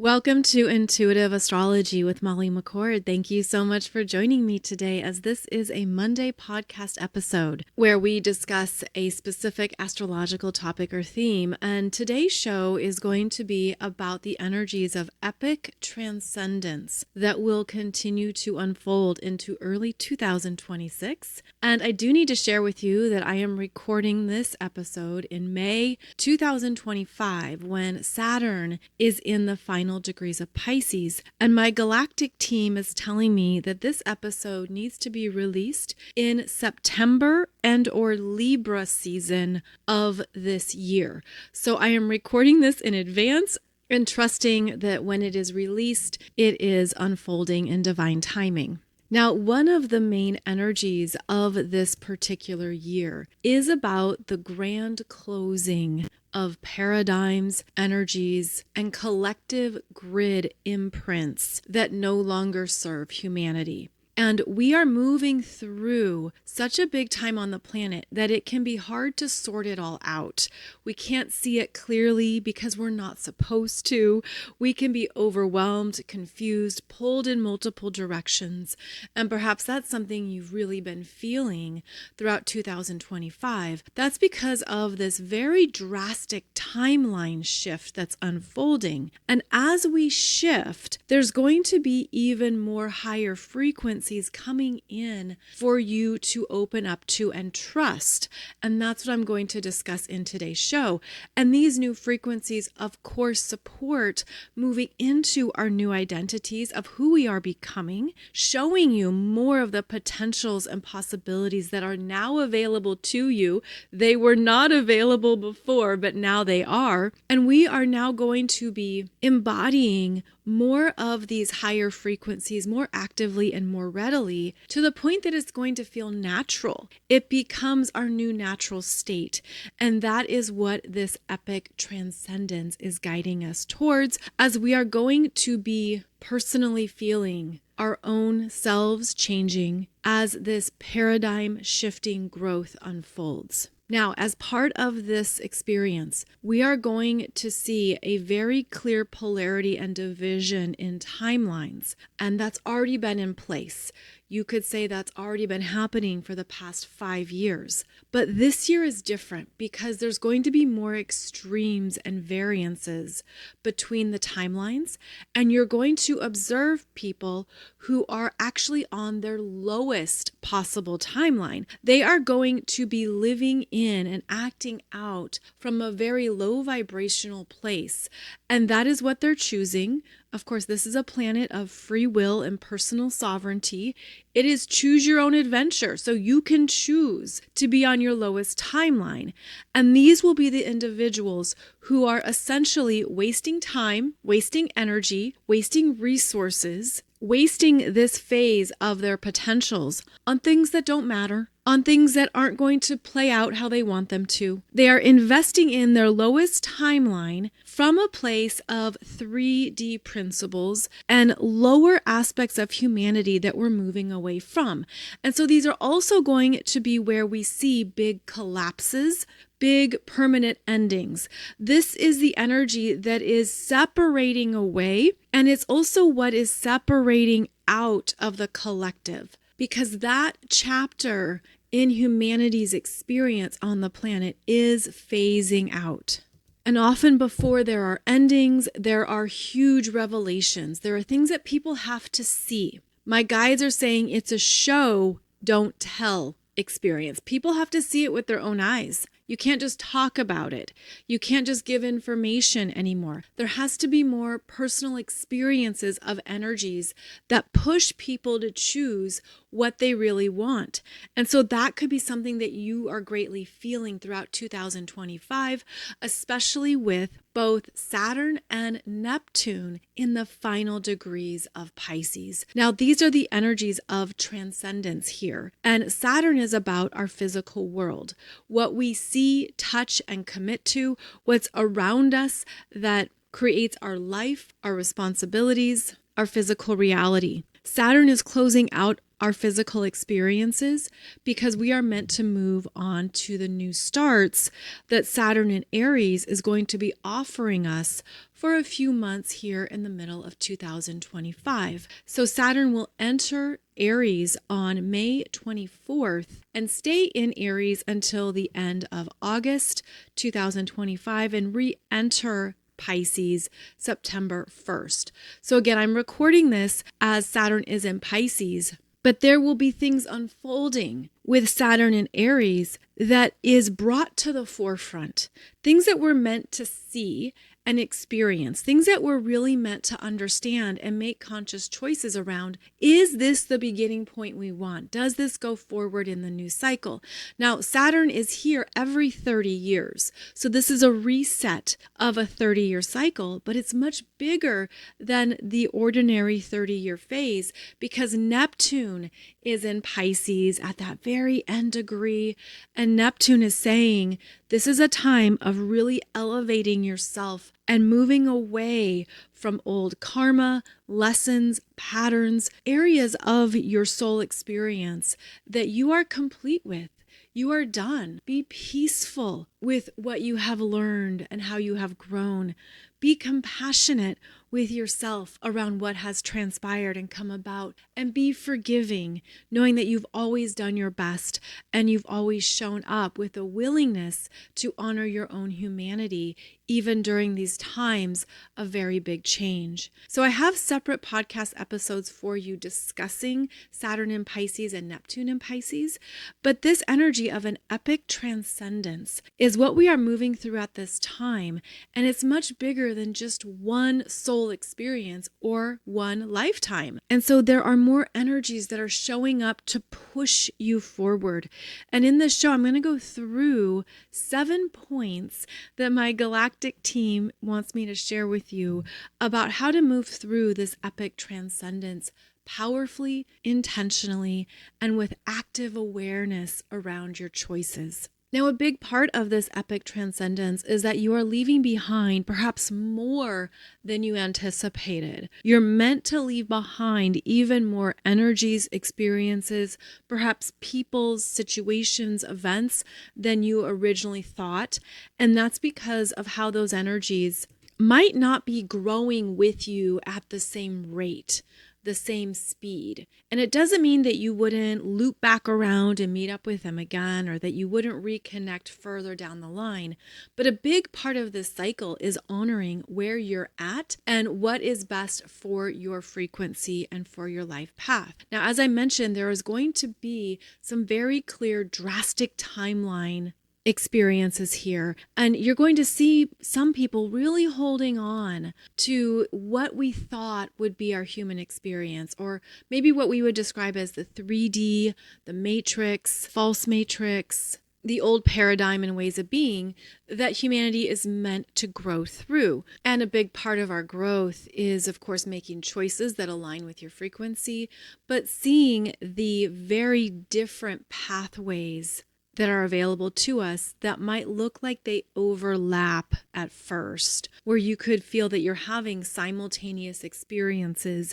Welcome to Intuitive Astrology with Molly McCord. Thank you so much for joining me today, as this is a Monday podcast episode where we discuss a specific astrological topic or theme. And today's show is going to be about the energies of epic transcendence that will continue to unfold into early 2026. And I do need to share with you that I am recording this episode in May 2025 when Saturn is in the final degrees of Pisces, and my galactic team is telling me that this episode needs to be released in September and or Libra season of this year. So I am recording this in advance and trusting that when it is released, it is unfolding in divine timing. Now, one of the main energies of this particular year is about the grand closing of paradigms, energies, and collective grid imprints that no longer serve humanity. And we are moving through such a big time on the planet that it can be hard to sort it all out. We can't see it clearly because we're not supposed to. We can be overwhelmed, confused, pulled in multiple directions. And perhaps that's something you've really been feeling throughout 2025. That's because of this very drastic timeline shift that's unfolding. And as we shift, there's going to be even more higher frequencies coming in for you to open up to and trust. And that's what I'm going to discuss in today's show. And these new frequencies, of course, support moving into our new identities of who we are becoming, showing you more of the potentials and possibilities that are now available to you. They were not available before, but now they are. And we are now going to be embodying more of these higher frequencies more actively and more readily, to the point that it's going to feel natural. It becomes our new natural state. And that is what this epic transcendence is guiding us towards, as we are going to be personally feeling our own selves changing as this paradigm shifting growth unfolds. Now, as part of this experience, we are going to see a very clear polarity and division in timelines, and that's already been in place. You could say that's already been happening for the past 5 years. But this year is different because there's going to be more extremes and variances between the timelines, and you're going to observe people who are actually on their lowest possible timeline. They are going to be living in and acting out from a very low vibrational place, and that is what they're choosing. Of course, this is a planet of free will and personal sovereignty. It is choose your own adventure. So you can choose to be on your lowest timeline. And these will be the individuals who are essentially wasting time, wasting energy, wasting resources, wasting this phase of their potentials on things that don't matter, on things that aren't going to play out how they want them to. They are investing in their lowest timeline from a place of 3D principles and lower aspects of humanity that we're moving away from. And so these are also going to be where we see big collapses, big permanent endings. This is the energy that is separating away, and it's also what is separating out of the collective, because that chapter in humanity's experience on the planet is phasing out. And often before there are endings, there are huge revelations. There are things that people have to see. My guides are saying it's a show, don't tell experience. People have to see it with their own eyes. You can't just talk about it. You can't just give information anymore. There has to be more personal experiences of energies that push people to choose what they really want. And so that could be something that you are greatly feeling throughout 2025, especially with both Saturn and Neptune in the final degrees of Pisces. Now, these are the energies of transcendence here. And Saturn is about our physical world, what we see, touch, and commit to, what's around us that creates our life, our responsibilities, our physical reality. Saturn is closing out our physical experiences because we are meant to move on to the new starts that Saturn in Aries is going to be offering us for a few months here in the middle of 2025. So Saturn will enter Aries on May 24th and stay in Aries until the end of August 2025 and re-enter Pisces September 1st. So again, I'm recording this as Saturn is in Pisces, but there will be things unfolding with Saturn in Aries that is brought to the forefront. Things that we're meant to see and experience, things that we're really meant to understand and make conscious choices around. Is this the beginning point we want? Does this go forward in the new cycle? Now, Saturn is here every 30 years. So this is a reset of a 30-year cycle, but it's much bigger than the ordinary 30-year phase because Neptune is in Pisces at that very end degree. And Neptune is saying, this is a time of really elevating yourself and moving away from old karma, lessons, patterns, areas of your soul experience that you are complete with. You are done. Be peaceful with what you have learned and how you have grown. Be compassionate with yourself around what has transpired and come about, and be forgiving, knowing that you've always done your best and you've always shown up with a willingness to honor your own humanity, even during these times of very big change. So I have separate podcast episodes for you discussing Saturn in Pisces and Neptune in Pisces, but this energy of an epic transcendence is what we are moving through at this time, and it's much bigger than just one soul experience or one lifetime. And so there are more energies that are showing up to push you forward. And in this show, I'm going to go through 7 points that my galactic team wants me to share with you about how to move through this epic transcendence powerfully, intentionally, and with active awareness around your choices. Now, a big part of this epic transcendence is that you are leaving behind perhaps more than you anticipated. You're meant to leave behind even more energies, experiences, perhaps people's situations, events than you originally thought. And that's because of how those energies might not be growing with you at the same rate, the same speed. And it doesn't mean that you wouldn't loop back around and meet up with them again, or that you wouldn't reconnect further down the line. But a big part of this cycle is honoring where you're at and what is best for your frequency and for your life path. Now, as I mentioned, there is going to be some very clear, drastic timeline experiences here. And you're going to see some people really holding on to what we thought would be our human experience, or maybe what we would describe as the 3D, the matrix, false matrix, the old paradigm and ways of being that humanity is meant to grow through. And a big part of our growth is, of course, making choices that align with your frequency, but seeing the very different pathways that are available to us that might look like they overlap at first, where you could feel that you're having simultaneous experiences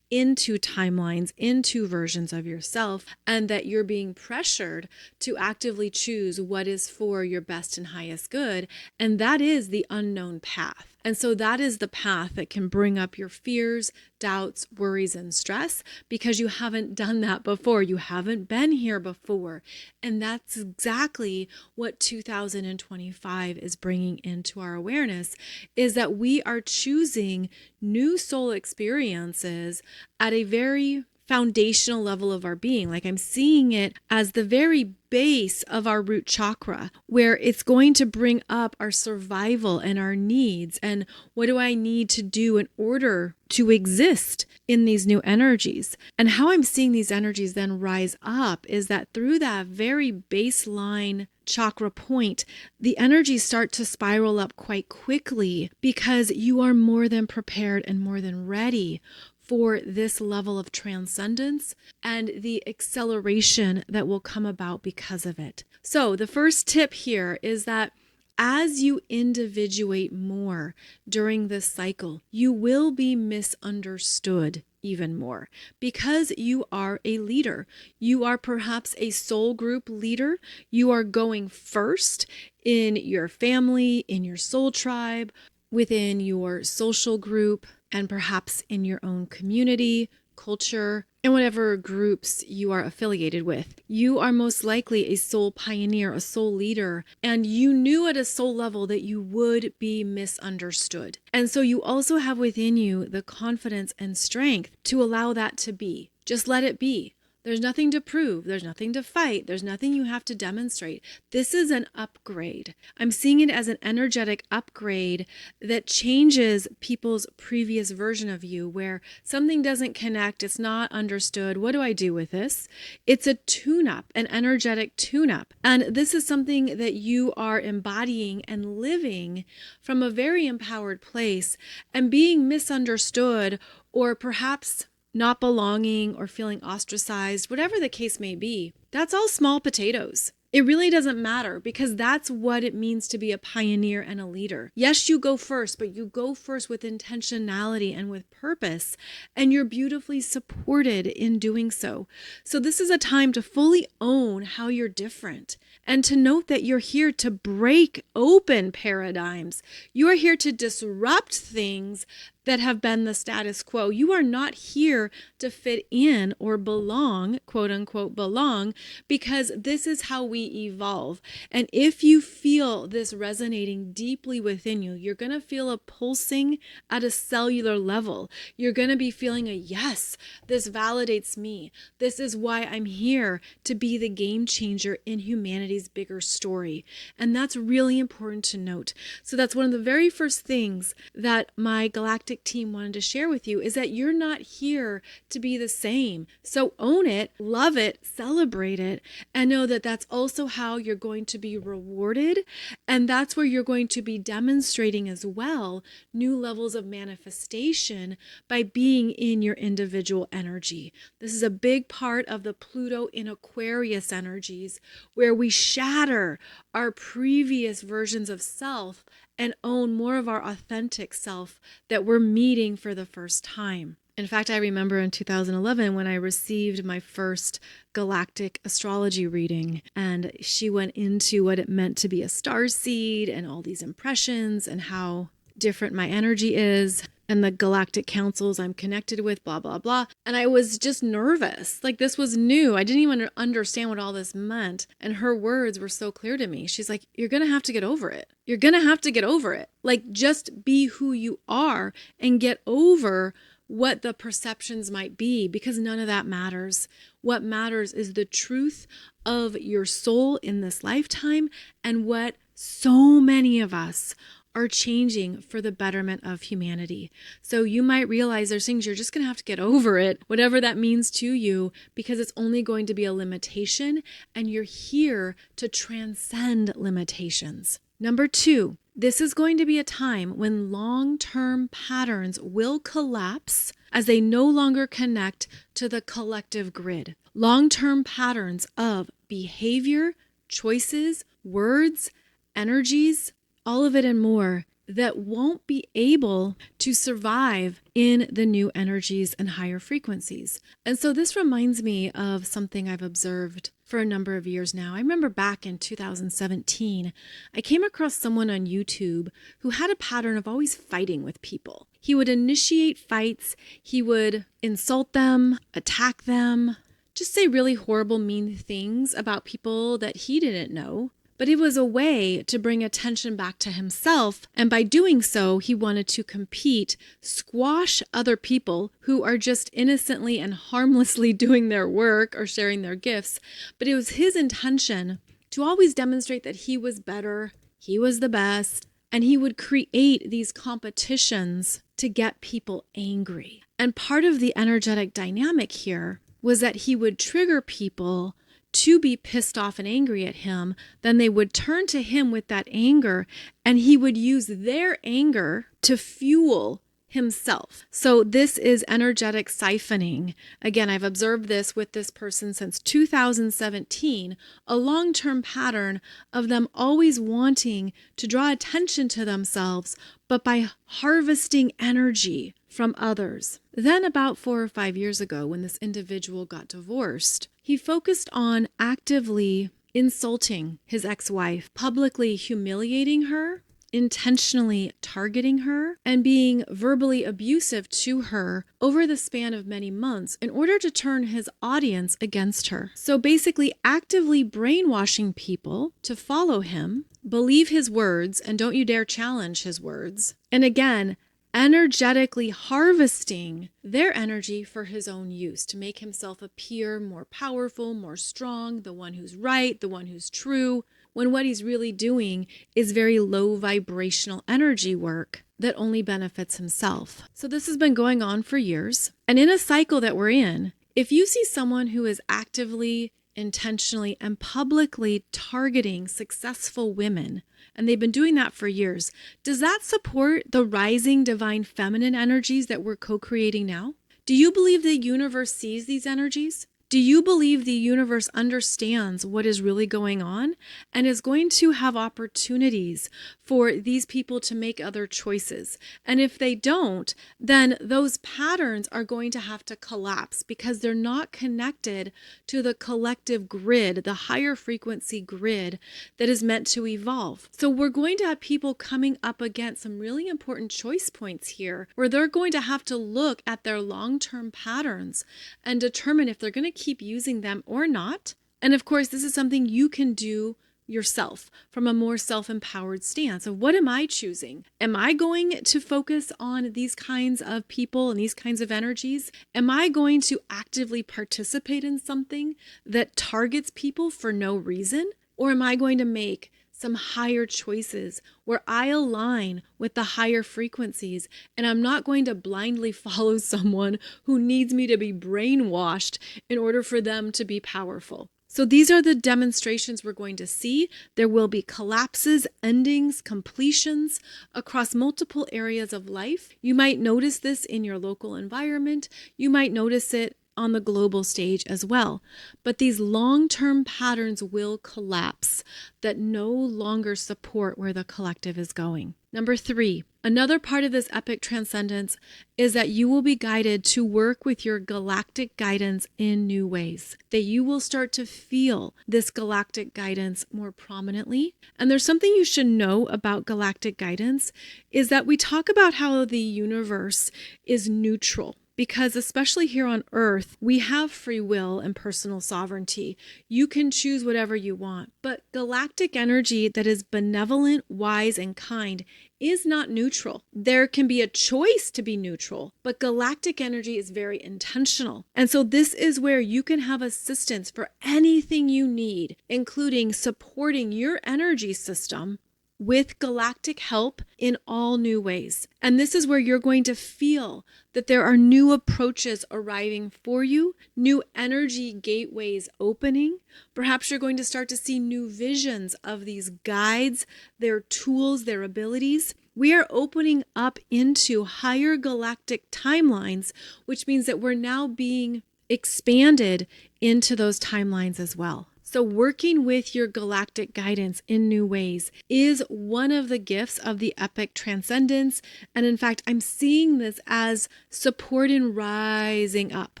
into timelines, into versions of yourself, and that you're being pressured to actively choose what is for your best and highest good. And that is the unknown path. And so that is the path that can bring up your fears, doubts, worries, and stress because you haven't done that before. You haven't been here before. And that's exactly what 2025 is bringing into our awareness, is that we are choosing new soul experiences at a very foundational level of our being. Like, I'm seeing it as the very base of our root chakra, where it's going to bring up our survival and our needs. And what do I need to do in order to exist in these new energies? And how I'm seeing these energies then rise up is that through that very baseline chakra point, the energies start to spiral up quite quickly because you are more than prepared and more than ready for this level of transcendence and the acceleration that will come about because of it. So the first tip here is that as you individuate more during this cycle, you will be misunderstood even more because you are a leader. You are perhaps a soul group leader. You are going first in your family, in your soul tribe, within your social group, and perhaps in your own community, culture, and whatever groups you are affiliated with. You are most likely a soul pioneer, a soul leader, and you knew at a soul level that you would be misunderstood. And so you also have within you the confidence and strength to allow that to be. Just let it be. There's nothing to prove. There's nothing to fight. There's nothing you have to demonstrate. This is an upgrade. I'm seeing it as an energetic upgrade that changes people's previous version of you, where something doesn't connect, it's not understood. What do I do with this? It's a tune-up, an energetic tune-up. And this is something that you are embodying and living from a very empowered place, and being misunderstood, or perhaps not belonging or feeling ostracized, whatever the case may be, that's all small potatoes. It really doesn't matter, because that's what it means to be a pioneer and a leader. Yes, you go first, but you go first with intentionality and with purpose, and you're beautifully supported in doing so. So this is a time to fully own how you're different, and to note that you're here to break open paradigms. You are here to disrupt things that have been the status quo. You are not here to fit in or belong, quote unquote, belong, because this is how we evolve. And if you feel this resonating deeply within you, you're going to feel a pulsing at a cellular level. You're going to be feeling a yes, this validates me. This is why I'm here, to be the game changer in humanity's bigger story. And that's really important to note. So that's one of the very first things that my galactic team wanted to share with you, is that you're not here to be the same. So own it, love it, celebrate it, and know that that's also how you're going to be rewarded. And that's where you're going to be demonstrating as well new levels of manifestation by being in your individual energy. This is a big part of the Pluto in Aquarius energies, where we shatter our previous versions of self and own more of our authentic self that we're meeting for the first time. In fact, I remember in 2011 when I received my first galactic astrology reading, and she went into what it meant to be a starseed and all these impressions and how different my energy is and the galactic councils I'm connected with, blah, blah, blah. And I was just nervous. Like, this was new. I didn't even understand what all this meant. And her words were so clear to me. She's like, you're going to have to get over it. You're going to have to get over it. Like, just be who you are and get over what the perceptions might be, because none of that matters. What matters is the truth of your soul in this lifetime, and what so many of us are changing for the betterment of humanity. So you might realize there's things you're just going to have to get over it, whatever that means to you, because it's only going to be a limitation, and you're here to transcend limitations. Number 2, this is going to be a time when long-term patterns will collapse as they no longer connect to the collective grid. Long-term patterns of behavior, choices, words, energies, all of it and more, that won't be able to survive in the new energies and higher frequencies. And so this reminds me of something I've observed for a number of years now. I remember back in 2017, I came across someone on YouTube who had a pattern of always fighting with people. He would initiate fights, he would insult them, attack them, just say really horrible, mean things about people that he didn't know. But it was a way to bring attention back to himself, and by doing so, he wanted to compete, squash other people who are just innocently and harmlessly doing their work or sharing their gifts. But it was his intention to always demonstrate that he was better, he was the best, and he would create these competitions to get people angry. And part of the energetic dynamic here was that he would trigger people to be pissed off and angry at him. Then they would turn to him with that anger, and he would use their anger to fuel himself. So this is energetic siphoning. Again, I've observed this with this person since 2017, a long-term pattern of them always wanting to draw attention to themselves, but by harvesting energy from others. Then about 4 or 5 years ago, when this individual got divorced, he focused on actively insulting his ex-wife, publicly humiliating her, intentionally targeting her, and being verbally abusive to her over the span of many months in order to turn his audience against her. So basically actively brainwashing people to follow him, believe his words, and don't you dare challenge his words. And again, energetically harvesting their energy for his own use to make himself appear more powerful, more strong, the one who's right, the one who's true, when what he's really doing is very low vibrational energy work that only benefits himself. So this has been going on for years. And in a cycle that we're in, if you see someone who is actively, intentionally, and publicly targeting successful women, and they've been doing that for years, does that support the rising divine feminine energies that we're co-creating now? Do you believe the universe sees these energies? Do you believe the universe understands what is really going on and is going to have opportunities for these people to make other choices? And if they don't, then those patterns are going to have to collapse because they're not connected to the collective grid, the higher frequency grid that is meant to evolve. So we're going to have people coming up against some really important choice points here where they're going to have to look at their long-term patterns and determine if they're going to keep using them or not. And of course, this is something you can do yourself from a more self-empowered stance of what am I choosing? Am I going to focus on these kinds of people and these kinds of energies? Am I going to actively participate in something that targets people for no reason? Or am I going to make some higher choices where I align with the higher frequencies and I'm not going to blindly follow someone who needs me to be brainwashed in order for them to be powerful? So these are the demonstrations we're going to see. There will be collapses, endings, completions across multiple areas of life. You might notice this in your local environment. You might notice it on the global stage as well. But these long-term patterns will collapse that no longer support where the collective is going. Number 3, another part of this epic transcendence is that you will be guided to work with your galactic guidance in new ways, that you will start to feel this galactic guidance more prominently. And there's something you should know about galactic guidance is that we talk about how the universe is neutral. Because especially here on Earth, we have free will and personal sovereignty. You can choose whatever you want. But galactic energy that is benevolent, wise, and kind is not neutral. There can be a choice to be neutral, but galactic energy is very intentional. And so this is where you can have assistance for anything you need, including supporting your energy system with galactic help in all new ways. And this is where you're going to feel that there are new approaches arriving for you, new energy gateways opening. Perhaps you're going to start to see new visions of these guides, their tools, their abilities. We are opening up into higher galactic timelines, which means that we're now being expanded into those timelines as well. So working with your galactic guidance in new ways is one of the gifts of the epic transcendence. And in fact, I'm seeing this as support in rising up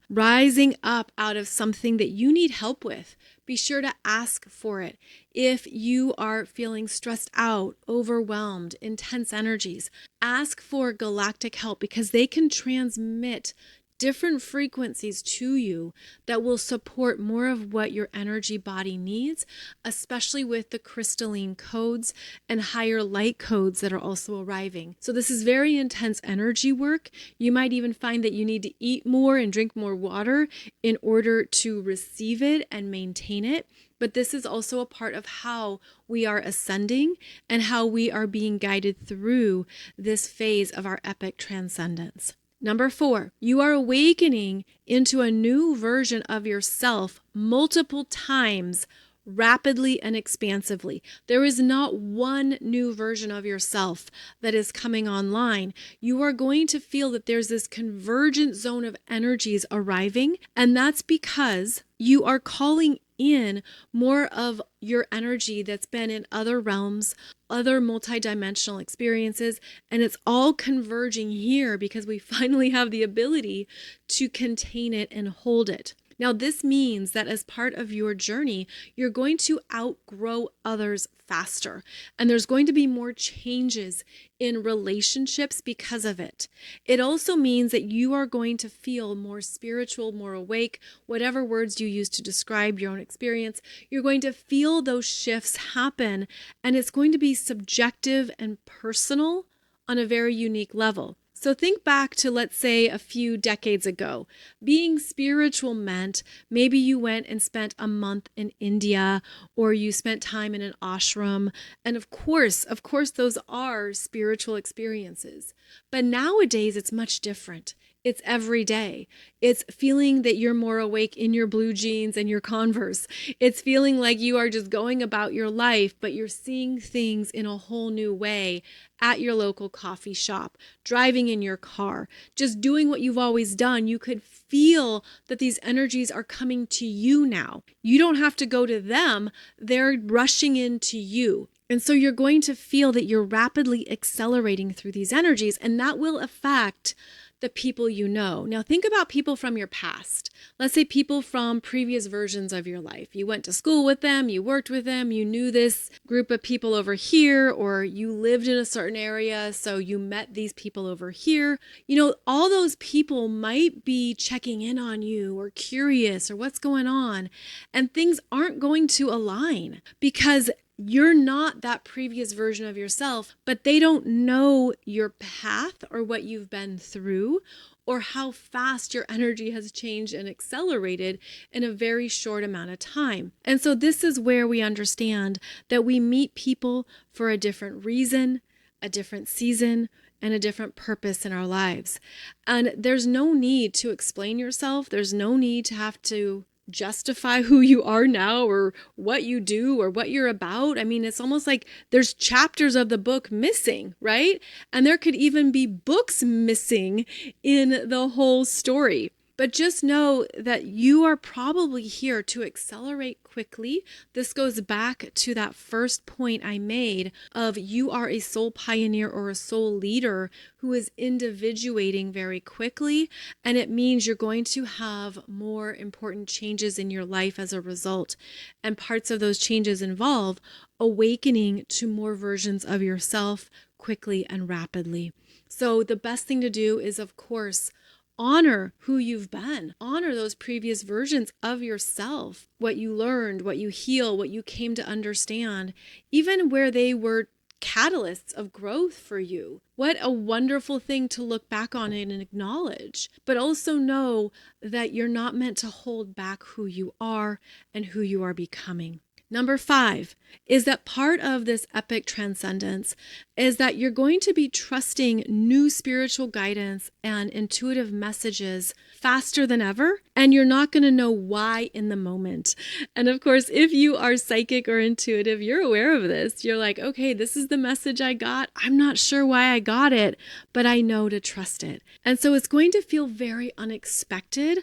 out of something that you need help with. Be sure to ask for it. If you are feeling stressed out, overwhelmed, intense energies, ask for galactic help because they can transmit different frequencies to you that will support more of what your energy body needs, especially with the crystalline codes and higher light codes that are also arriving. So this is very intense energy work. You might even find that you need to eat more and drink more water in order to receive it and maintain it. But this is also a part of how we are ascending and how we are being guided through this phase of our epic transcendence. Number 4, you are awakening into a new version of yourself multiple times rapidly and expansively. There is not one new version of yourself that is coming online. You are going to feel that there's this convergent zone of energies arriving, and that's because you are calling in more of your energy that's been in other realms, other multidimensional experiences, and it's all converging here because we finally have the ability to contain it and hold it. Now, this means that as part of your journey, you're going to outgrow others faster, and there's going to be more changes in relationships because of it. It also means that you are going to feel more spiritual, more awake, whatever words you use to describe your own experience. You're going to feel those shifts happen, and it's going to be subjective and personal on a very unique level. So think back to, let's say, a few decades ago. Being spiritual meant maybe you went and spent a month in India, or you spent time in an ashram. And of course, those are spiritual experiences. But nowadays, it's much different. It's every day. It's feeling that you're more awake in your blue jeans and your Converse. It's feeling like you are just going about your life, but you're seeing things in a whole new way at your local coffee shop, driving in your car, just doing what you've always done. You could feel that these energies are coming to you now. You don't have to go to them. They're rushing into you. And so you're going to feel that you're rapidly accelerating through these energies, and that will affect the people you know. Now think about people from your past. Let's say people from previous versions of your life. You went to school with them, you worked with them, you knew this group of people over here, or you lived in a certain area, so you met these people over here. You know, all those people might be checking in on you or curious or what's going on, and things aren't going to align because you're not that previous version of yourself, but they don't know your path or what you've been through or how fast your energy has changed and accelerated in a very short amount of time. And so this is where we understand that we meet people for a different reason, a different season, and a different purpose in our lives. And there's no need to explain yourself. There's no need to have to justify who you are now or what you do or what you're about. I mean, it's almost like there's chapters of the book missing, right? And there could even be books missing in the whole story. But just know that you are probably here to accelerate quickly. This goes back to that first point I made of you are a soul pioneer or a soul leader who is individuating very quickly. And it means you're going to have more important changes in your life as a result. And parts of those changes involve awakening to more versions of yourself quickly and rapidly. So the best thing to do is, of course, honor who you've been. Honor those previous versions of yourself, what you learned, what you heal, what you came to understand, even where they were catalysts of growth for you. What a wonderful thing to look back on and acknowledge, but also know that you're not meant to hold back who you are and who you are becoming. Number 5 is that part of this epic transcendence is that you're going to be trusting new spiritual guidance and intuitive messages faster than ever, and you're not going to know why in the moment. And of course, if you are psychic or intuitive, you're aware of this. You're like, okay, this is the message I got. I'm not sure why I got it, but I know to trust it. And so it's going to feel very unexpected,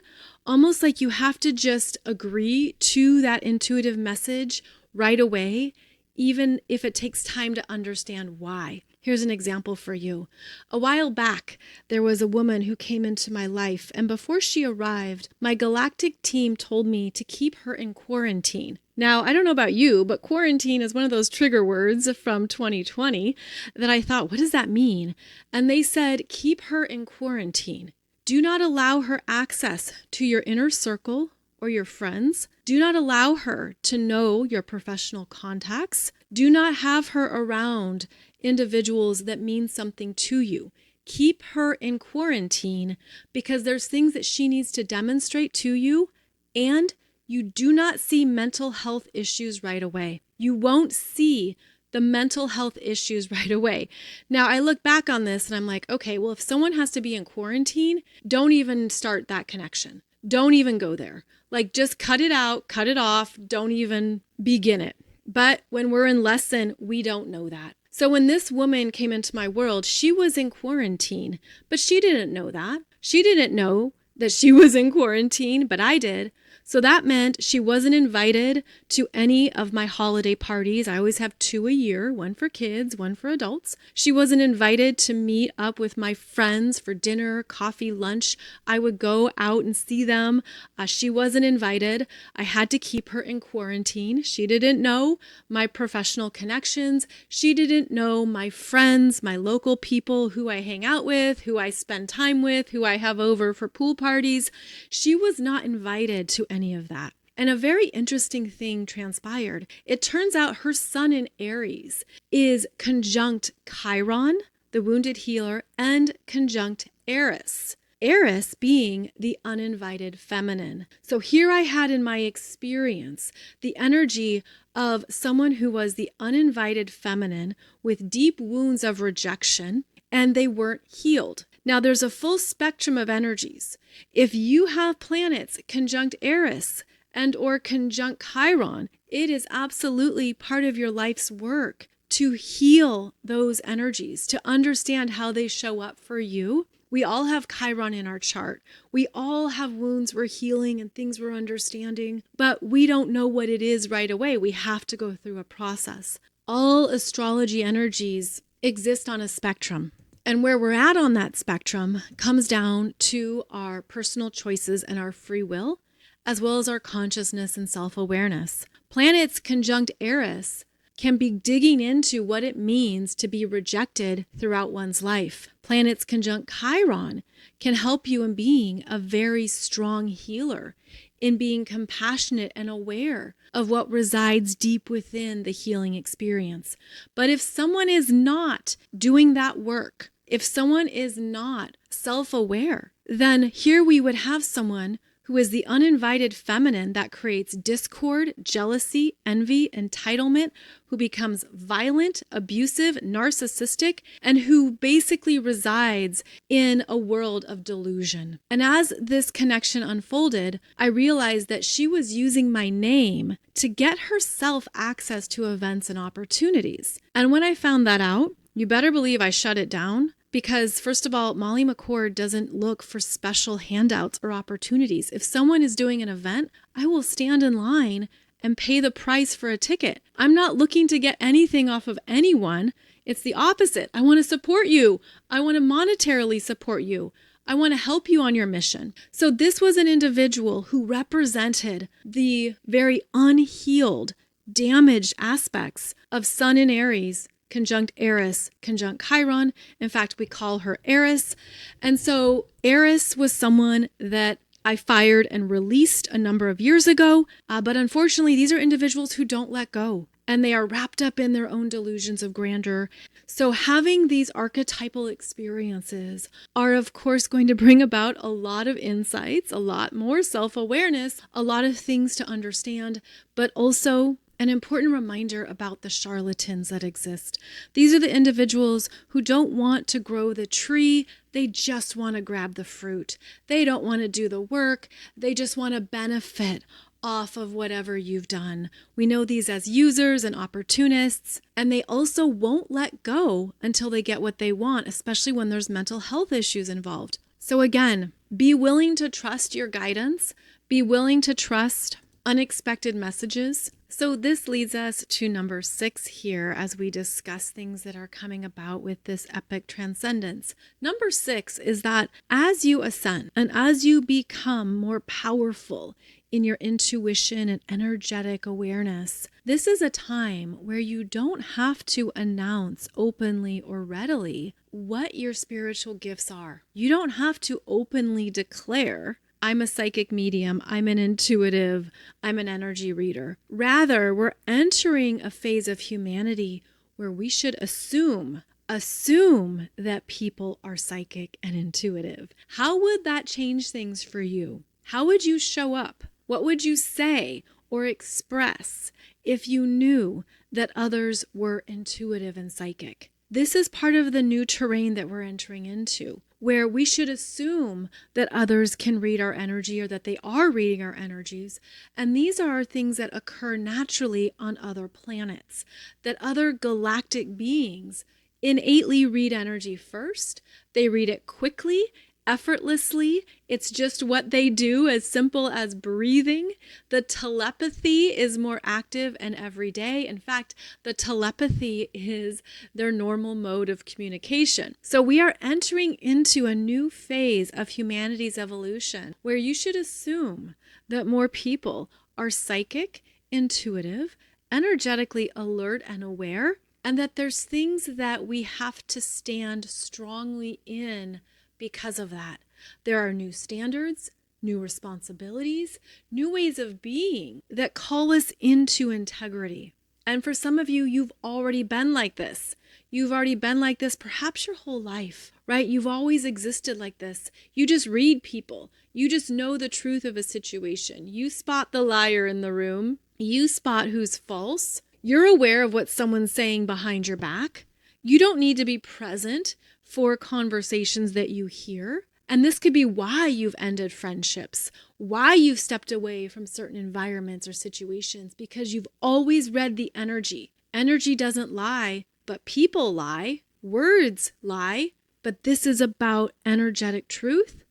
almost like you have to just agree to that intuitive message right away, even if it takes time to understand why. Here's an example for you. A while back, there was a woman who came into my life, and before she arrived, my galactic team told me to keep her in quarantine. Now, I don't know about you, but quarantine is one of those trigger words from 2020 that I thought, what does that mean? And they said, keep her in quarantine. Do not allow her access to your inner circle or your friends. Do not allow her to know your professional contacts. Do not have her around individuals that mean something to you. Keep her in quarantine because there's things that she needs to demonstrate to you, and you do not see mental health issues right away. You won't see the mental health issues right away. Now, I look back on this and I'm like, okay, well, if someone has to be in quarantine, don't even start that connection. Don't even go there. Like, just cut it out, cut it off. Don't even begin it. But when we're in lesson, we don't know that. So when this woman came into my world, she was in quarantine, but she didn't know that. She didn't know that she was in quarantine, but I did. So that meant she wasn't invited to any of my holiday parties. I always have 2 a year, one for kids, one for adults. She wasn't invited to meet up with my friends for dinner, coffee, lunch. I would go out and see them. She wasn't invited. I had to keep her in quarantine. She didn't know my professional connections. She didn't know my friends, my local people who I hang out with, who I spend time with, who I have over for pool parties. She was not invited to any of that. And a very interesting thing transpired. It turns out her sun in Aries is conjunct Chiron, the wounded healer, and conjunct Eris. Eris being the uninvited feminine. So here I had in my experience the energy of someone who was the uninvited feminine with deep wounds of rejection, and they weren't healed. Now, there's a full spectrum of energies. If you have planets conjunct Eris and or conjunct Chiron, it is absolutely part of your life's work to heal those energies, to understand how they show up for you. We all have Chiron in our chart. We all have wounds we're healing and things we're understanding, but we don't know what it is right away. We have to go through a process. All astrology energies exist on a spectrum. And where we're at on that spectrum comes down to our personal choices and our free will, as well as our consciousness and self-awareness. Planets conjunct Eris can be digging into what it means to be rejected throughout one's life. Planets conjunct Chiron can help you in being a very strong healer, in being compassionate and aware of what resides deep within the healing experience. But if someone is not doing that work, if someone is not self-aware, then here we would have someone who is the uninvited feminine that creates discord, jealousy, envy, entitlement, who becomes violent, abusive, narcissistic, and who basically resides in a world of delusion. And as this connection unfolded, I realized that she was using my name to get herself access to events and opportunities. And when I found that out, you better believe I shut it down. Because first of all, Molly McCord doesn't look for special handouts or opportunities. If someone is doing an event, I will stand in line and pay the price for a ticket. I'm not looking to get anything off of anyone. It's the opposite. I want to support you. I want to monetarily support you. I want to help you on your mission. So this was an individual who represented the very unhealed, damaged aspects of Sun in Aries, conjunct Eris, conjunct Chiron. In fact, we call her Eris. And so Eris was someone that I fired and released a number of years ago. But unfortunately, these are individuals who don't let go, and they are wrapped up in their own delusions of grandeur. So having these archetypal experiences are, of course, going to bring about a lot of insights, a lot more self-awareness, a lot of things to understand, but also an important reminder about the charlatans that exist. These are the individuals who don't want to grow the tree. They just want to grab the fruit. They don't want to do the work. They just want to benefit off of whatever you've done. We know these as users and opportunists, and they also won't let go until they get what they want, especially when there's mental health issues involved. So again, be willing to trust your guidance. Be willing to trust unexpected messages. So this leads us to number 6 here as we discuss things that are coming about with this epic transcendence. Number 6 is that as you ascend and as you become more powerful in your intuition and energetic awareness, this is a time where you don't have to announce openly or readily what your spiritual gifts are. You don't have to openly declare, I'm a psychic medium, I'm an intuitive, I'm an energy reader. Rather, we're entering a phase of humanity where we should assume that people are psychic and intuitive. How would that change things for you? How would you show up? What would you say or express if you knew that others were intuitive and psychic? This is part of the new terrain that we're entering into, where we should assume that others can read our energy or that they are reading our energies. And these are things that occur naturally on other planets, that other galactic beings innately read energy first. They read it quickly, effortlessly. It's just what they do, as simple as breathing. The telepathy is more active and everyday. In fact, the telepathy is their normal mode of communication. So we are entering into a new phase of humanity's evolution where you should assume that more people are psychic, intuitive, energetically alert and aware, and that there's things that we have to stand strongly in because of that. There are new standards, new responsibilities, new ways of being that call us into integrity. And for some of you, you've already been like this. You've already been like this perhaps your whole life, right? You've always existed like this. You just read people. You just know the truth of a situation. You spot the liar in the room. You spot who's false. You're aware of what someone's saying behind your back. You don't need to be present for conversations that you hear. And this could be why you've ended friendships, why you've stepped away from certain environments or situations, because you've always read the energy. Energy doesn't lie, but people lie. Words lie. But this is about energetic truth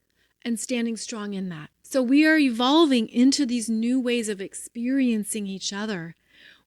and standing strong in that. So we are evolving into these new ways of experiencing each other,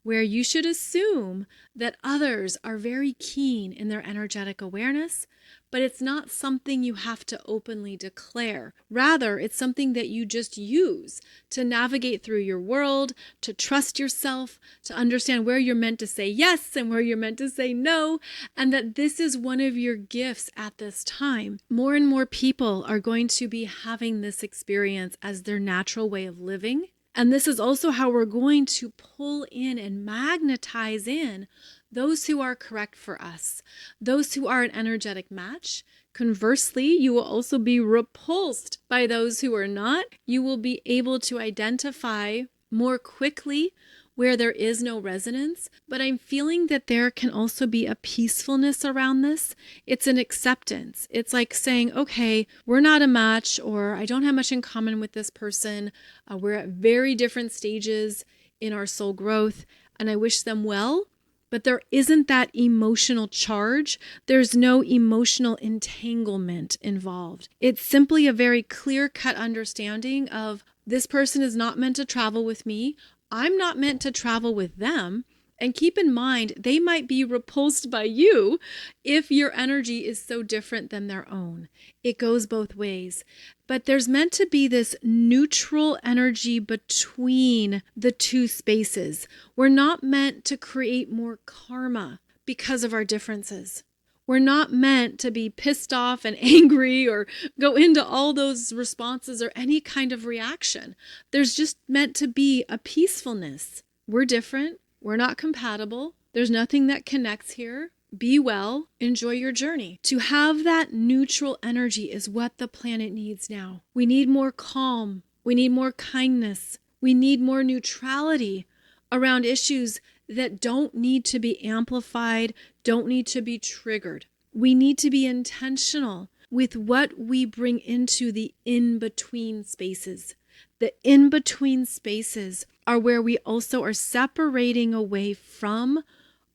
where you should assume that others are very keen in their energetic awareness, but it's not something you have to openly declare. Rather, it's something that you just use to navigate through your world, to trust yourself, to understand where you're meant to say yes and where you're meant to say no, and that this is one of your gifts at this time. More and more people are going to be having this experience as their natural way of living. And this is also how we're going to pull in and magnetize in those who are correct for us, those who are an energetic match. Conversely, you will also be repulsed by those who are not. You will be able to identify more quickly where there is no resonance, but I'm feeling that there can also be a peacefulness around this. It's an acceptance. It's like saying, okay, we're not a match, or I don't have much in common with this person. We're at very different stages in our soul growth, and I wish them well, but there isn't that emotional charge. There's no emotional entanglement involved. It's simply a very clear-cut understanding of this person is not meant to travel with me. I'm not meant to travel with them. And keep in mind, they might be repulsed by you if your energy is so different than their own. It goes both ways. But there's meant to be this neutral energy between the two spaces. We're not meant to create more karma because of our differences. We're not meant to be pissed off and angry or go into all those responses or any kind of reaction. There's just meant to be a peacefulness. We're different. We're not compatible. There's nothing that connects here. Be well. Enjoy your journey. To have that neutral energy is what the planet needs now. We need more calm. We need more kindness. We need more neutrality around issues that don't need to be amplified, don't need to be triggered. We need to be intentional with what we bring into the in-between spaces. The in-between spaces are where we also are separating away from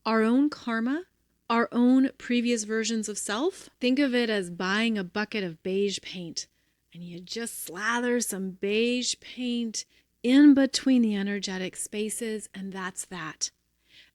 our own karma, our own previous versions of self. Think of it as buying a bucket of beige paint, and you just slather some beige paint in between the energetic spaces, and that's that.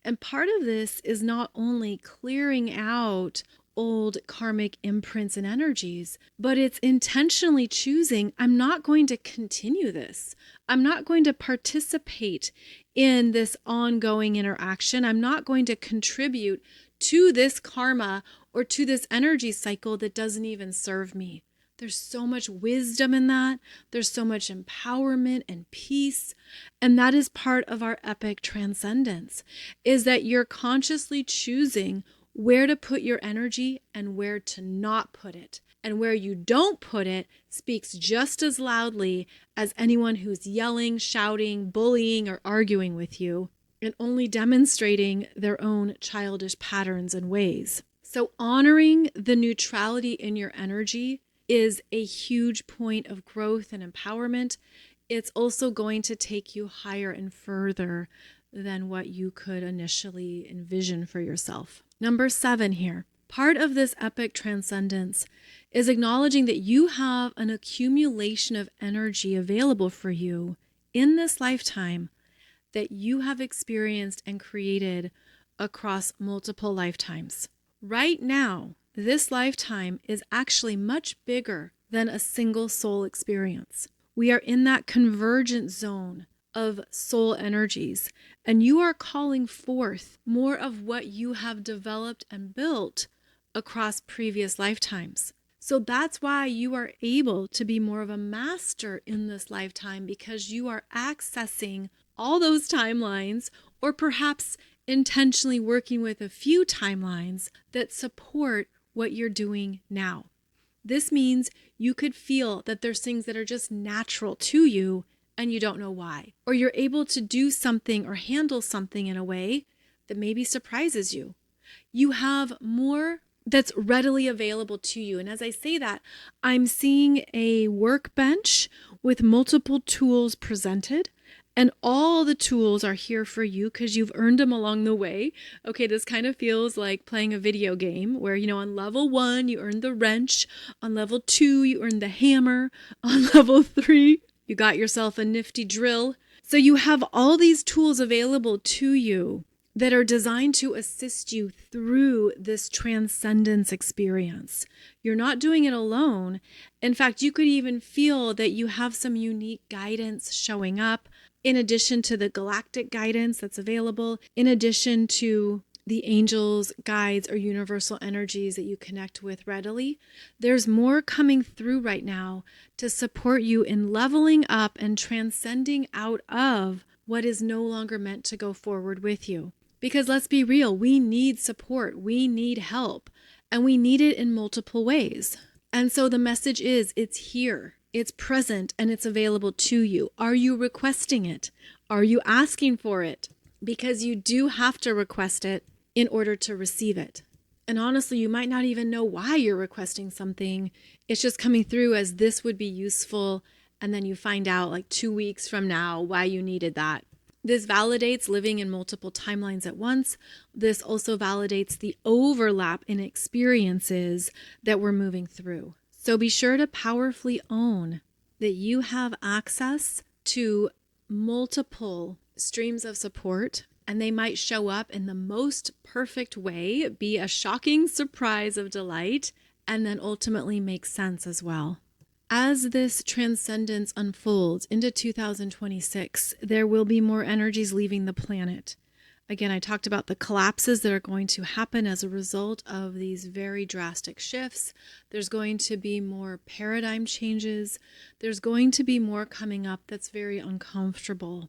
And part of this is not only clearing out old karmic imprints and energies, but it's intentionally choosing, I'm not going to continue this. I'm not going to participate in this ongoing interaction. I'm not going to contribute to this karma or to this energy cycle that doesn't even serve me. There's so much wisdom in that. There's so much empowerment and peace. And that is part of our epic transcendence, is that you're consciously choosing where to put your energy and where to not put it. And where you don't put it speaks just as loudly as anyone who's yelling, shouting, bullying, or arguing with you, and only demonstrating their own childish patterns and ways. So honoring the neutrality in your energy is a huge point of growth and empowerment. It's also going to take you higher and further than what you could initially envision for yourself. Number 7 here. Part of this epic transcendence is acknowledging that you have an accumulation of energy available for you in this lifetime that you have experienced and created across multiple lifetimes. Right now, this lifetime is actually much bigger than a single soul experience. We are in that convergent zone of soul energies, and you are calling forth more of what you have developed and built across previous lifetimes. So that's why you are able to be more of a master in this lifetime, because you are accessing all those timelines, or perhaps intentionally working with a few timelines that support what you're doing now. This means you could feel that there's things that are just natural to you and you don't know why. Or you're able to do something or handle something in a way that maybe surprises you. You have more that's readily available to you. And as I say that, I'm seeing a workbench with multiple tools presented. And all the tools are here for you because you've earned them along the way. Okay, this kind of feels like playing a video game where, on level 1, you earned the wrench. On level 2, you earned the hammer. On level 3, you got yourself a nifty drill. So you have all these tools available to you that are designed to assist you through this transcendence experience. You're not doing it alone. In fact, you could even feel that you have some unique guidance showing up, in addition to the galactic guidance that's available, in addition to the angels, guides, or universal energies that you connect with readily. There's more coming through right now to support you in leveling up and transcending out of what is no longer meant to go forward with you. Because let's be real, we need support, we need help, and we need it in multiple ways. And so the message is, it's here, it's present, and it's available to you. Are you requesting it? Are you asking for it? Because you do have to request it in order to receive it. And honestly, you might not even know why you're requesting something. It's just coming through as this would be useful, and then you find out like 2 weeks from now why you needed that. This validates living in multiple timelines at once. This also validates the overlap in experiences that we're moving through. So be sure to powerfully own that you have access to multiple streams of support, and they might show up in the most perfect way, be a shocking surprise of delight, and then ultimately make sense as well. As this transcendence unfolds into 2026, there will be more energies leaving the planet. Again, I talked about the collapses that are going to happen as a result of these very drastic shifts. There's going to be more paradigm changes. There's going to be more coming up that's very uncomfortable.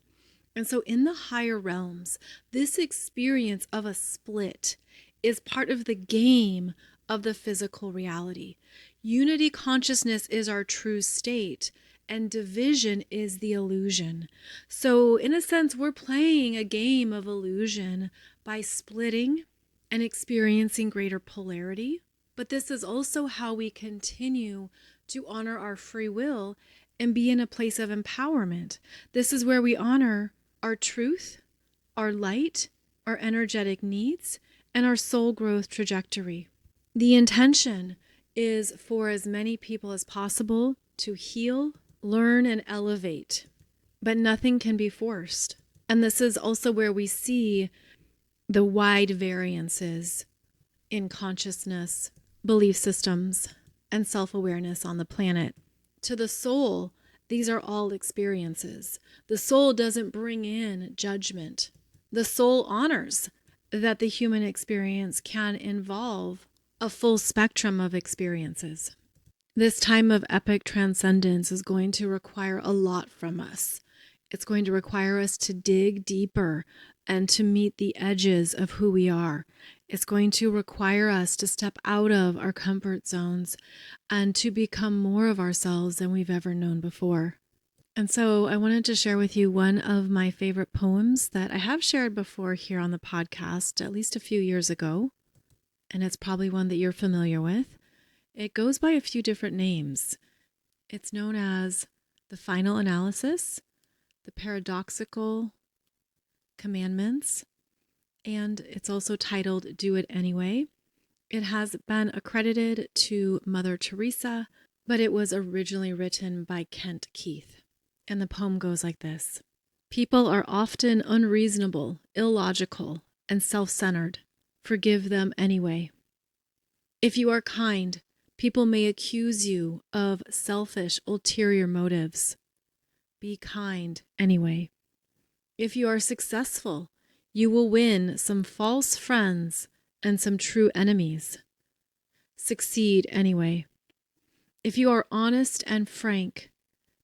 And so in the higher realms, this experience of a split is part of the game of the physical reality. Unity consciousness is our true state, and division is the illusion. So in a sense, we're playing a game of illusion by splitting and experiencing greater polarity. But this is also how we continue to honor our free will and be in a place of empowerment. This is where we honor our truth, our light, our energetic needs, and our soul growth trajectory. The intention is for as many people as possible to heal, learn, and elevate, but nothing can be forced. And this is also where we see the wide variances in consciousness, belief systems, and self-awareness on the planet. To the soul, these are all experiences. The soul doesn't bring in judgment. The soul honors that the human experience can involve a full spectrum of experiences. This time of epic transcendence is going to require a lot from us. It's going to require us to dig deeper and to meet the edges of who we are. It's going to require us to step out of our comfort zones and to become more of ourselves than we've ever known before. And so I wanted to share with you one of my favorite poems that I have shared before here on the podcast, at least a few years ago. and it's probably one that you're familiar with. It goes by a few different names. It's known as the final analysis, the paradoxical commandments, and it's also titled Do It Anyway. It has been accredited to Mother Teresa, but it was originally written by Kent Keith. And the poem goes like this. People are often unreasonable, illogical, and self-centered. Forgive them anyway. If you are kind, people may accuse you of selfish, ulterior motives. Be kind anyway. If you are successful, you will win some false friends and some true enemies. Succeed anyway. If you are honest and frank,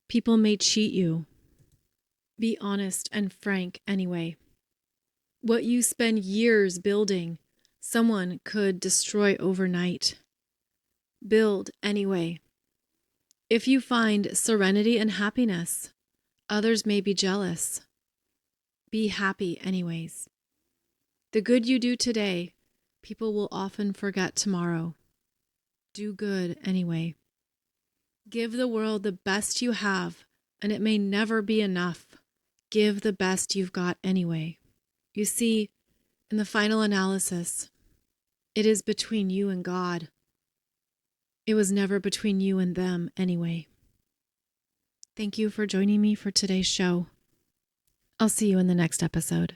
people may cheat you. Be honest and frank anyway. What you spend years building, someone could destroy overnight. Build anyway. If you find serenity and happiness, others may be jealous. Be happy anyways. The good you do today, people will often forget tomorrow. Do good anyway. Give the world the best you have, and it may never be enough. Give the best you've got anyway. You see, in the final analysis, it is between you and God. It was never between you and them anyway. Thank you for joining me for today's show. I'll see you in the next episode.